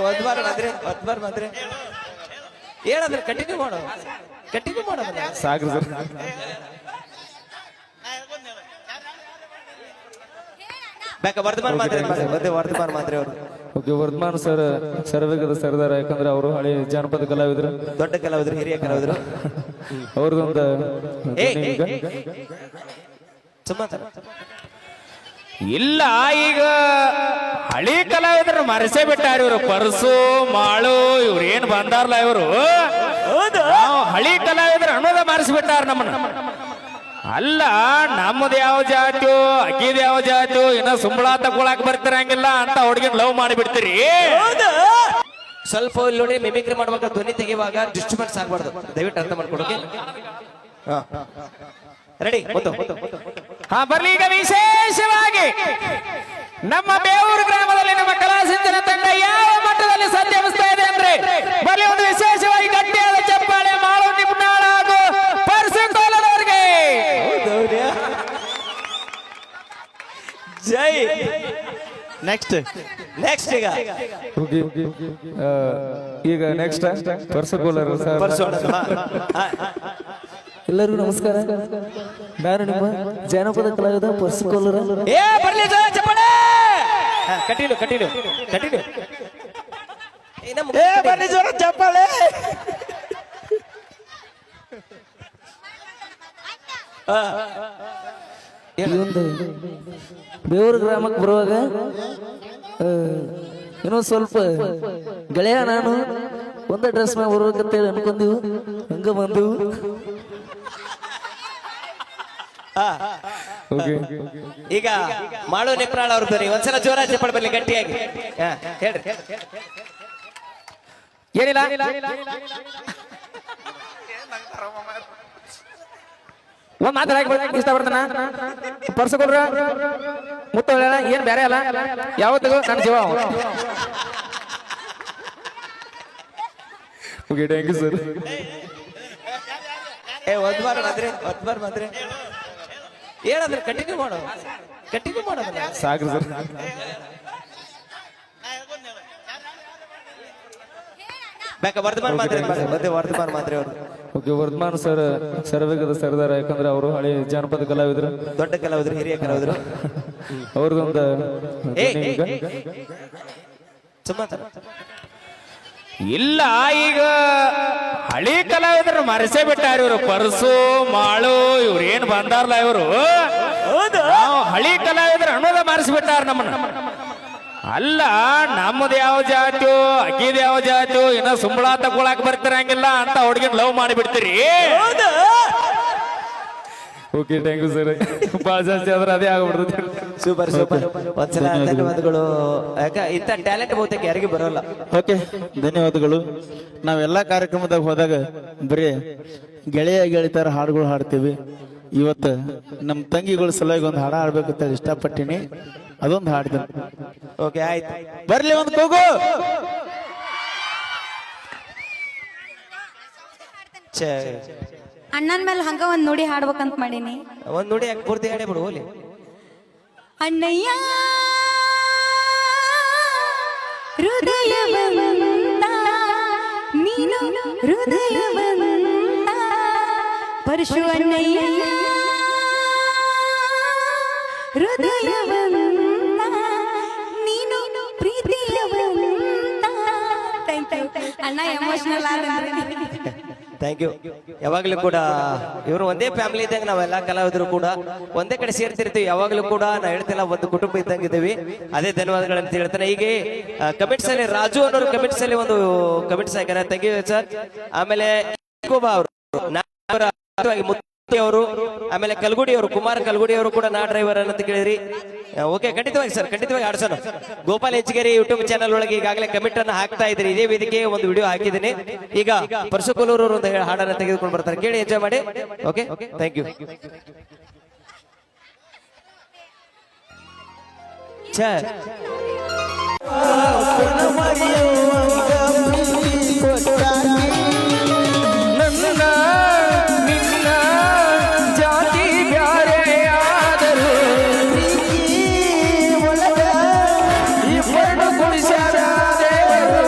ಒಂದ್ bar ಮಾದ್ರೆ ಹೇಳಂದ್ರೆ continue ಮಾಡೋ ಸಾಕ್ರಿ ಸರ್. ಬೇಕಾ ವರ್ಧಮಾನ್ ಮಾತ್ರೆ ಮಾತ್ರೆ ಅವರು ಓಕೆ, ವರ್ಧಮಾನ್ ಸರ್ ಸರ್ವೇಗದ ಸರ್ದಾರ. ಯಾಕಂದ್ರೆ ಅವರು ಹಳೆ ಜಾನಪದ ಕಲಾವಿದರು, ದೊಡ್ಡ ಕಲಾವಿದರು, ಹಿರಿಯ ಕಲಾವಿದರು. ಅವ್ರದೊಂದು ಇಲ್ಲ, ಈಗ ಹಳಿ ಕಲಾವಿದರು ಮರೆಸೇ ಬಿಟ್ಟಾರ ಇವರು. ಪರ್ಸು ಮಾಳು ಇವ್ರು ಏನ್ ಬಂದಾರಲ್ಲ ಇವರು, ಹಳಿ ಕಲಾವಿದರು ಅನ್ನೋದ ಮರೆಸಿಬಿಟ್ಟಾರ ನಮ್ಮನ್ನ. ಅಲ್ಲ, ನಮ್ಮದು ಯಾವ ಜಾತಿಯೋ ಅಕ್ಕಿದ ಯಾವ ಜಾತಿಯೋ ಇನ್ನ ಸುಂಬಳ ತಗೊಳಕ್ ಬರ್ತಿರಂಗಿಲ್ಲ ಅಂತ ಹುಡುಗಿನ ಲವ್ ಮಾಡಿಬಿಡ್ತೀರಿ. ಸ್ವಲ್ಪ ಇಲ್ಲಿ ನೋಡಿ, ಮಿಮಿಕ್ರಿ ಮಾಡುವಾಗ ಧ್ವನಿ ತೆಗೆಯುವಾಗ ಡಿಸ್ಟರ್ಬೆನ್ಸ್ ಆಗ್ಬಾರ್ದು, ದಯವಿಟ್ಟು ಅರ್ಥ ಮಾಡ್ಕೊಡೋಕೆ. ರೆಡಿ? ಹಾ, ಬರ್ಲಿ. ಈಗ ವಿಶೇಷವಾಗಿ ನಮ್ಮ ಬೇವೂರು ಗ್ರಾಮದಲ್ಲಿ ನಮ್ಮ ಕಲಾ ಸಿಂಚನ ತಂಡ ಯಾವ ಮಟ್ಟದಲ್ಲಿ ಸಜ್ಜನಿಸ್ತಾ ಇದೆ ಅಂದ್ರೆ, ಬರ್ಲಿ ಒಂದು ವಿಶೇಷವಾಗಿ ಗಟ್ಟಿಯಾದ ಚಪ್ಪಾಳೆ ಮಾಳು ನಿಮ್ನಾಳ ಹಾಗೂ ಪರ್ಸಂತೋಲದವರಿಗೆ ಜೈ. ನೆಕ್ಸ್ಟ್ ಈಗ ನೆಕ್ಸ್ಟ್ ಪರ್ಸಕೋಲರ್ ಸರ್. ಎಲ್ಲರಿಗೂ ನಮಸ್ಕಾರ. ನಾನು ನಿಮ್ಮ ಜಾನಪದ ಕಲಾವಿದ ಪರ್ಸಕೋಲರ. ಬರ್ಲಿ ಚಪ್ಪಾಳೆ. ಕಂಟಿನ್ಯೂ ಬರ್ಲಿ ಜೋರ ಚಪ್ಪಾಳೆ. ಈ ಒಂದು ಬೇವೂರು ಗ್ರಾಮಕ್ಕೆ ಬರುವಾಗ ಇನ್ನೊಂದು ಸ್ವಲ್ಪ ಗೆಳೆಯ ನಾನು ಒಂದೇ ಡ್ರೆಸ್ ಮ್ಯಾಗ ಬರ್ಬೇಕಂತೇಳಿ ಅನ್ಕೊಂಡೀವು, ಹಂಗ ಬಂದೆವು. ಈಗ ಮಾಳು ನಿಪ್ರಾಳ ಅವ್ರು ಬರ್ರಿ, ಒಂದ್ಸಲ ಜೋರ ಚಪ್ಪಾಳೆ ಬರ್ಲಿ ಗಟ್ಟಿಯಾಗಿ. ಹೇಳ್ರಿ. ಏನಿಲ್ಲ, ಒಂದ್ ಮಾತಾಡಕ್ ಇಷ್ಟಪಡ್ತಾನ. ಪರ್ಸಕೊಳ್ರ ಮುತ್ತ ಏನ್ ಬೇರೆ ಅಲ್ಲ, ಯಾವತ್ತಿಗೂ ನನ್ನ ಜೀವ. Okay, thank you sir. ಒಂದ್ ಬಾರ್ ಮಾತ್ರೆ ಹೇಳಂದ್ರೆ ಕಂಟಿನ್ಯೂ ಮಾಡೋ ಸಾಕ್ರಿ ಸರ್. ಬೇಕಾ ವರ್ಧಮಾನ್ ಮಾತ್ರೆ ಅವರು ಓಕೆ, ವರ್ಧಮಾನ್ ಸರ್ ಸರ್ವೇಗದ ಸರ್ದಾರ. ಯಾಕಂದ್ರೆ ಅವರು ಹಳೆ ಜಾನಪದ ಕಲಾವಿದರು, ದೊಡ್ಡ ಕಲಾವಿದರು, ಹಿರಿಯ ಕಲಾವಿದರು. ಅವ್ರದೊಂದು ಇಲ್ಲ, ಈಗ ಹಳಿ ಕಲಾವಿದರು ಮರೆಸೇ ಬಿಟ್ಟಾರ ಇವರು. ಪರ್ಸು ಮಾಳು ಇವ್ರು ಏನ್ ಬಂದಾರಲ್ಲ ಇವರು, ಹಳಿ ಕಲಾವಿದರು ಅನ್ನೋದ ಮರೆಸಿಬಿಟ್ಟಾರ ನಮ್ಮನ್ನ. ಅಲ್ಲ, ನಮ್ಮದು ಯಾವ ಜಾತಿಯೋ ಅಕ್ಕಿದ ಯಾವ ಜಾತಿಯೋ ಇನ್ನ ಸುಂಬಳ ತಗೊಳಕ್ ಬರ್ತಿರಂಗಿಲ್ಲ ಅಂತ ಹುಡುಗಿನ ಲವ್ ಮಾಡಿಬಿಡ್ತೀರಿ. Okay, thank you sir. ಭಾಳ ಜಾಸ್ತಿ ಆದ್ರೆ ಅದೇ ಆಗ್ಬಿಡ್ತದೆ. ಸೂಪರ್. ಒಂದ್ಸಲ ಧನ್ಯವಾದಗಳು. ಯಾಕ ಇಂಥ ಟ್ಯಾಲೆಂಟ್ ಬಹುತೇಕ ಯಾರಿಗೂ ಬರೋಲ್ಲ. ಓಕೆ, ಧನ್ಯವಾದಗಳು. ನಾವೆಲ್ಲ ಕಾರ್ಯಕ್ರಮದಾಗ ಹೋದಾಗ ಬರೀ ಗೆಳೆಯ ಗೆಳಿತಾರ ಹಾಡುಗಳು ಹಾಡ್ತೀವಿ. ಇವತ್ತು ನಮ್ಮ ತಂಗಿಗಳ ಸಲುವಾಗಿ ಒಂದು ಹಾಡು ಹಾಡ್ಬೇಕಂತ ಇಷ್ಟಪಟ್ಟಿನಿ, ಅದೊಂದು ಹಾಡ್ತೀನಿ. ಓಕೆ, ಆಯ್ತು. ಬರ್ಲಿ ಒಂದು ಕೂಗು. ಅಣ್ಣನ್ ಮೇಲೆ ಹಂಗ ಒಂದ್ ನುಡಿ ಹಾಡ್ಬೇಕಂತ ಮಾಡೀನಿ. ಒಂದ್ ನುಡಿ ಯಾಕೆ ಪೂರ್ತಿ ಹಾಡೇ ಬಿಡು ಹೋಲಿ. ಅಣ್ಣಯ್ಯ ಹೃದಯವಂತ ನೀನು ಹೃದಯವಂತ ಪರಶು ಅಣ್ಣಯ್ಯ ಹೃದಯವಂತ ನೀನು ಪ್ರೀತಿಯವಂತ. ಅಣ್ಣ ಎಮೋಷನಲ್ ಆದ್ರೆ. Thank you. ಯಾವಾಗಲೂ ಕೂಡ ಇವರು ಒಂದೇ ಫ್ಯಾಮಿಲಿ ಇದ್ದಂಗೆ, ನಾವೆಲ್ಲ ಕಲಾವಿದರು ಕೂಡ ಒಂದೇ ಕಡೆ ಸೇರ್ತಿರ್ತೀವಿ. ಯಾವಾಗಲೂ ಕೂಡ ನಾ ಹೇಳ್ತಿಲ್ಲ, ಒಂದು ಕುಟುಂಬ ಇದ್ದಂಗೆ ಇದ್ದೀವಿ. ಅದೇ ಧನ್ಯವಾದಗಳಂತ ಹೇಳ್ತಾನೆ. ಹೀಗೆ ಕಮೆಂಟ್ಸ್ ಅಲ್ಲಿ ರಾಜು ಅನ್ನೋರು ಕಮೆಂಟ್ಸ್ ಅಲ್ಲಿ ಒಂದು ಕಮೆಂಟ್ಸ್ ಹಾಕ್ಯಾರ. Thank you sir. ಆಮೇಲೆ ಅವರು, ಆಮೇಲೆ ಕಲ್ಗುಡಿ ಅವರು, ಕುಮಾರ್ ಕಲ್ಗುಡಿ ಅವರು ಕೂಡ ನಾ ಡ್ರೈವರ್ ಅಂತ ಕೇಳಿದ್ರಿ. ಓಕೆ, ಖಂಡಿತವಾಗಿ ಸರ್, ಖಂಡಿತವಾಗಿ ಆಡ್ಸೋಣ. ಗೋಪಾಲ್ ಹೆಚ್ಗೇರಿ ಯೂಟ್ಯೂಬ್ ಚಾನಲ್ ಒಳಗೆ ಈಗಾಗಲೇ ಕಮೆಂಟ್ ಅನ್ನ ಹಾಕ್ತಾ ಇದ್ರಿ. ಇದೇ ವೇದಿಕೆ ಒಂದು ವಿಡಿಯೋ ಹಾಕಿದ್ದೀನಿ. ಈಗ ಪರಶುಕೋಲೂರು ಒಂದು ಹಾಡನ್ನ ತೆಗೆದುಕೊಂಡು ಬರ್ತಾರೆ, ಕೇಳಿ ಎಂಜಾಯ್ ಮಾಡಿ. Okay, thank you. ಇಬ್ಬರು ಕುಡಿಸ್ಯಾರ ದೇವರು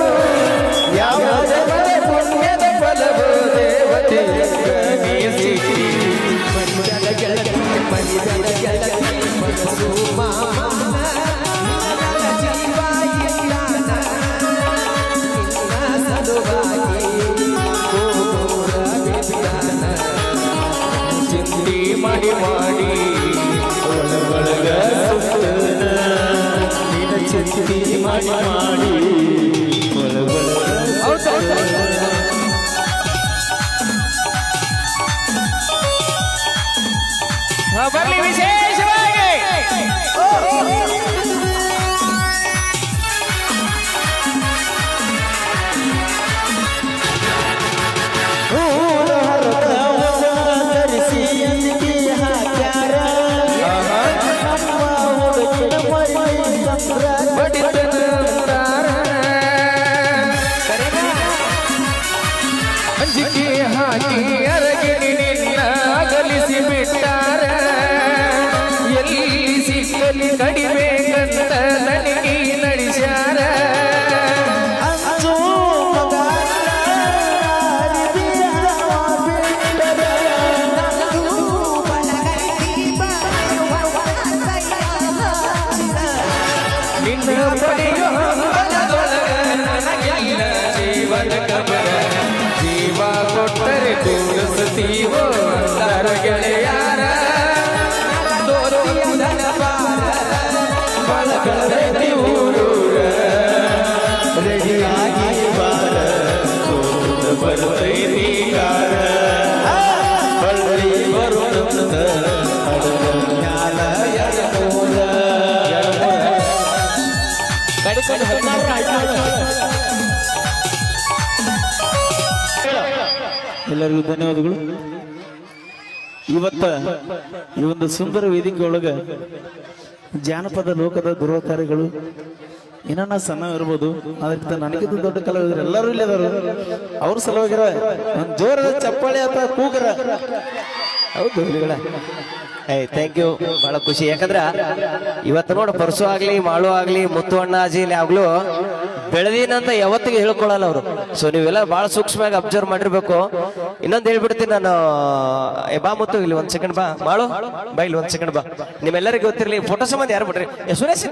ರೆಡಿಯಾಗಿ ಬಾರ ತೋರುತ್ತ ಬರ್ತೈತಿ ಗಾರ ಬಳ್ಳಿ ಬರುತ್ತ ಹಡಗ ಮ್ಯಾಲ ಎಡಮೂಲ. ಎಲ್ಲರಿಗೂ ಧನ್ಯವಾದಗಳು. ಇವತ್ತ ಈ ಒಂದು ಸುಂದರ ವೇದಿಕೆ ಒಳಗ ಜಾನಪದ ಲೋಕದ ದುರವತಾರಿಗಳು ಏನನ್ನ ಸಣ್ಣ ಇರ್ಬೋದು, ಅದಕ್ಕಿಂತ ನನಗಿಂತ ದೊಡ್ಡ ಕಲಾವಿದರು ಎಲ್ಲರೂ ಇಲ್ಲಿ ಅದಾರು. ಅವ್ರ ಸಲುವಾಗಿರ ಒಂದು ಜೋರದ ಚಪ್ಪಾಳೆ ಅಥವಾ ಕೂಗರ. ಹೌದು ಹುಲಿಗಳ ಥ್ಯಾಂಕ್ ಯು, ಬಹಳ ಖುಷಿ. ಯಾಕಂದ್ರ ಇವತ್ತು ನೋಡು ಪರಸು ಆಗ್ಲಿ ಮಾಳು ಆಗ್ಲಿ ಮುತ್ತು ಅಣ್ಣ ಅಜಿಲಿ ಆಗ್ಲೂ ಬೆಳೆದಿನಂತ ಯಾವತ್ತಿಗೆ ಹೇಳ್ಕೊಳಲ್ಲ ಅವರು. ಸೊ ನೀವೆಲ್ಲ ಬಹಳ ಸೂಕ್ಷ್ಮವಾಗಿ ಅಬ್ಸರ್ವ್ ಮಾಡಿರ್ಬೇಕು. ಇನ್ನೊಂದು ಹೇಳ್ಬಿಡ್ತೀನಿ ನಾನು, ಬಾ ಮುತ್ತು ಇಲ್ಲಿ ಒಂದ್ ಸೆಕೆಂಡ್, ಬಾ ಮಾಳು ಬಾ ಇಲ್ಲಿ ಒಂದ್ ಸೆಕೆಂಡ್ ಬಾ. ನಿಮ್ಮೆಲ್ಲರಿಗೂ ಗೊತ್ತಿರ್ಲಿ, ಫೋಟೋ ಸಂಬಂಧ ಯಾರು ಬಿಡ್ರಿ ಸುರೇಶ್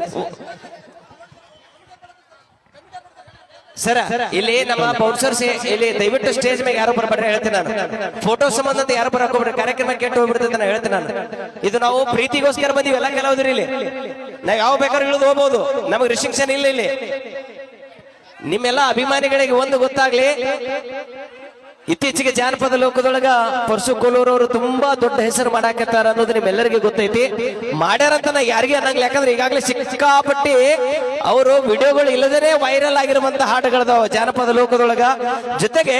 ಸರ. ಇಲ್ಲಿ ನಮ್ಮ ಬೌನ್ಸರ್ಸ್ ಇಲ್ಲಿ ದಯವಿಟ್ಟು ಸ್ಟೇಜ್ ಮೇಲೆ ಯಾರು ಬರ್ಬೇಡ್ರಿ ಹೇಳ್ತೀನಿ ನಾನು. ಫೋಟೋ ಸಂಬಂಧ ಅಂತ ಯಾರು ಬರಕೋಬೇಡ್ರಿ, ಕಾರ್ಯಕ್ರಮ ಕೆಟ್ಟು ಹೋಗ್ಬಿಡ್ತದೆ ನಾನು ಹೇಳ್ತೀನಿ ನಾನು. ಇದು ನಾವು ಪ್ರೀತಿಗೋಸ್ಕರ ಬಂದೀವಿ ಎಲ್ಲ ಕೆಲವುದ್ರಿ ಇಲ್ಲಿ. ನಾವ್ ಯಾವ ಬೇಕಾದ್ರೂ ಇಳಿದು ಹೋಗ್ಬೋದು, ನಮಗೆ ರಿಸ್ಟ್ರಿಕ್ಷನ್ ಇಲ್ಲ ಇಲ್ಲಿ. ನಿಮ್ಮೆಲ್ಲ ಅಭಿಮಾನಿಗಳಿಗೆ ಒಂದು ಗೊತ್ತಾಗ್ಲಿ, ಇತ್ತೀಚೆಗೆ ಜಾನಪದ ಲೋಕದೊಳಗ ಪರಸು ಕೋಲೂರ್ ಅವರು ತುಂಬಾ ದೊಡ್ಡ ಹೆಸರು ಮಾಡಾಕತ್ತಾರ ಅನ್ನೋದು ನಿಮ್ಮೆಲ್ಲರಿಗೂ ಗೊತ್ತೈತಿ. ಮಾಡ್ಯಾರಂತ ನಾ ಯಾರಿಗೆ ಅನ್ನಂಗಿಲ್ಲ, ಯಾಕಂದ್ರೆ ಈಗಾಗಲೇ ಸಿಕ್ಕಾಪಟ್ಟಿ ಅವರು ವಿಡಿಯೋಗಳು ಇಲ್ಲದೇನೆ ವೈರಲ್ ಆಗಿರುವಂತ ಹಾಡುಗಳದಾವ ಜಾನಪದ ಲೋಕದೊಳಗ. ಜೊತೆಗೆ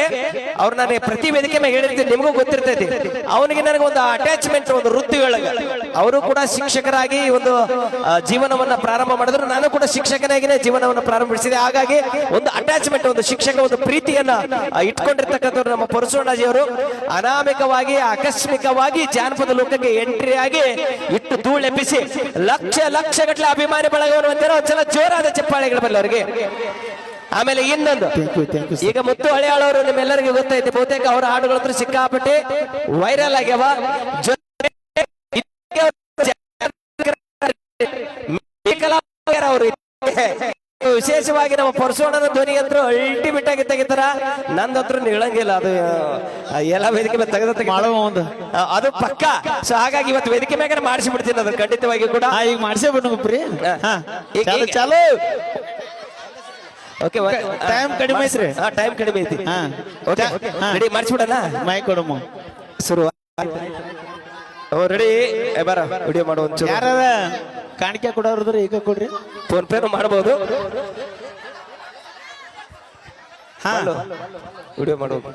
ಅವ್ರು ನಾನು ಪ್ರತಿ ವೇದಿಕೆ ಮೇಲೆ ಹೇಳಿರ್ತೀನಿ, ನಿಮಗೂ ಗೊತ್ತಿರ್ತೈತಿ. ಅವನಿಗೆ ನನಗೆ ಒಂದು ಅಟ್ಯಾಚ್ಮೆಂಟ್, ಒಂದು ವೃತ್ತಿ ಒಳಗ ಅವರು ಕೂಡ ಶಿಕ್ಷಕರಾಗಿ ಒಂದು ಜೀವನವನ್ನ ಪ್ರಾರಂಭ ಮಾಡಿದ್ರು. ನಾನು ಕೂಡ ಶಿಕ್ಷಕನಾಗಿನೇ ಜೀವನವನ್ನು ಪ್ರಾರಂಭಿಸಿದೆ. ಹಾಗಾಗಿ ಒಂದು ಅಟ್ಯಾಚ್ಮೆಂಟ್, ಒಂದು ಶಿಕ್ಷಕ, ಒಂದು ಪ್ರೀತಿಯನ್ನ ಇಟ್ಕೊಂಡಿರ್ತಕ್ಕಂಥವ್ರು ನಮ್ಮ ಪರಶುವಣ್ಣಜಿಯವರು ಅನಾಮಿಕವಾಗಿ ಆಕಸ್ಮಿಕವಾಗಿ ಜಾನಪದ ಲೋಕಕ್ಕೆ ಎಂಟ್ರಿ ಆಗಿ ಇಟ್ಟು ಧೂಳೆಬ್ಬಿಸಿ ಲಕ್ಷ ಲಕ್ಷ ಗಟ್ಟಲೆ ಅಭಿಮಾನಿ ಬಳಗವನ್ನು ಹೊಂದಿರೋ ಒಂದ್ಸಲ ಜೋರಾದ ಚಪ್ಪಾಳೆಗಳು ಬರಲಿ ಅವರಿಗೆ. ಆಮೇಲೆ ಇನ್ನೊಂದು, ಈಗ ಮುತ್ತು ಹಳೆಯಾಳವರು ನಿಮ್ಮೆಲ್ಲರಿಗೂ ಗೊತ್ತೈತಿ, ಬಹುತೇಕ ಅವರ ಹಾಡುಗಳಂತೂ ಸಿಕ್ಕಾಪಟ್ಟೆ ವೈರಲ್ ಆಗ್ಯಾವ. ಅವರು ವಿಶೇಷವಾಗಿ ನಮ್ಮ ಪರಶುವಣ್ಣನ ಧ್ವನಿ ಅಂತೂ ಅಲ್ಟಿಮೇಟ್ ಆಗಿ ತೆಗಿತಾರ. ನಂದಂತ್ರ ಹೇಳಂಗಿಲ್ಲ, ಅದು ಎಲ್ಲ ವೇದಿಕೆ ಮೇಲೆ ತೆಗೆದ ಅದು ಪಕ್ಕ. ಸೊ ಹಾಗಾಗಿ ಇವತ್ತು ವೇದಿಕೆ ಮ್ಯಾಗ ಮಾಡಿಸಿಬಿಡ್ತೀನಿ ಅದು ಖಂಡಿತವಾಗಿ ಕೂಡ. ಈಗ ಮಾಡಿಸೇ ಬಿಡ್ರಿ. ಚಾಲು. ಓಕೆ, ಟೈಮ್ ಕಡಿಮೆ ಐತ್ರಿ. ಟೈಮ್ ಕಡಿಮೆ ಐತಿ. Okay ready ಮಾಡಿಸ್ಬಿಡೋಣ. ಮೈ ಕೊಡಮ್ಮ ಶುರು ರೆಡಿ. ಬರ ವಿಡಿಯೋ ಮಾಡುವ. ಯಾರ ಕಾಣಿಕೆ ಕೊಡೋರ್ದ್ರೆ ಈಗ ಕೊಡ್ರಿ, ಫೋನ್ ಪೇನು ಮಾಡಬಹುದು. ವಿಡಿಯೋ ಮಾಡೋದು.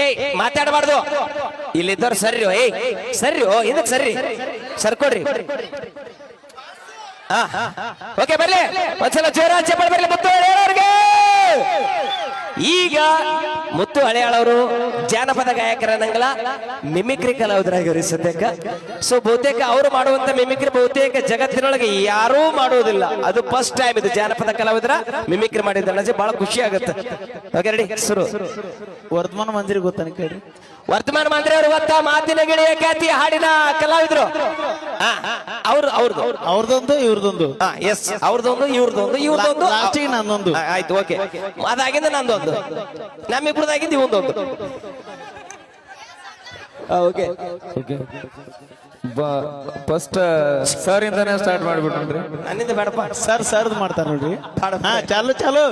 ಏಯ್ ಮಾತಾಡಬಾರ್ದು, ಇಲ್ಲಿದ್ದವ್ರು ಸರ್ರಿ. ಏಯ್ ಸರ್ರಿ, ಇದಕ್ ಸರ್ರಿ, ಸರ್ಕೊಡ್ರಿ. ಓಕೆ ಬರ್ಲಿ, ಒಂದ್ಸಲ ಜೋರ ಚಪ್ಪಳ ಬರ್ಲಿ ಮುತ್ತು ಹಳೆಯಾಳವ್ರಿಗೆ. ಈಗ ಮುತ್ತು ಹಳೆಯಾಳವರು ಜಾನಪದ ಗಾಯಕರನ್ನಂಗಲ್ಲ, ಮಿಮಿಕ್ರಿ ಕಲಾವಿದರಾಗಿವ್ರಿ ಸದ್ಯಕ್ಕ. ಸೊ ಬಹುತೇಕ ಅವರು ಮಾಡುವಂತ ಮಿಮಿಕ್ರಿ ಬಹುತೇಕ ಜಗತ್ತಿನೊಳಗೆ ಯಾರೂ ಮಾಡುವುದಿಲ್ಲ. ಅದು ಫಸ್ಟ್ ಟೈಮ್ ಇದು ಜಾನಪದ ಕಲಾವಿದರ ಮಿಮಿಕ್ರಿ ಮಾಡಿದ್ದ. ಬಹಳ ಖುಷಿ ಆಗುತ್ತೆ. ಓಕೆ ರೆಡಿ ಶುರು. ವರ್ಧಮಾನ ಮಂದಿರ ಗೊತ್ತಾನ ಕೇಳ್ರಿ. ವರ್ತಮಾನ ಮಂತ್ರಿ ಅವರು ಗೊತ್ತಾ, ಮಾತಿನ ಗಿಳಿಯ ಖ್ಯಾತಿ ಹಾಡಿನ ಕಲಾವಿದರು. ಅವ್ರದೊಂದು ಇವ್ರದೊಂದು. ಎಸ್, ಅವ್ರದೊಂದು ಇವ್ರದೊಂದು ಇವ್ರದೊಂದು ಲಾಸ್ಟಿಗೆ ನಂದೊಂದು. ಆಯ್ತು ಓಕೆ, ಅದಾಗಿಂದ ನಂದೊಂದು, ನಮ್ಮಿಬ್ರದಾಗಿಂದ ಇವೊಂದೊಂದು. ಓಕೆ ಫಸ್ಟ್ ಸರ್ ಇಂದಾನೆ ಸ್ಟಾರ್ಟ್ ಮಾಡ್ಬಿಟ್ರಿ. ನನ್ನಿಂದ ಬೇಡಪ್ಪ, ಸರ್ದ್ ಮಾಡ್ತಾರ ನೋಡ್ರಿ. ಚಾಲು ಚಾಲು.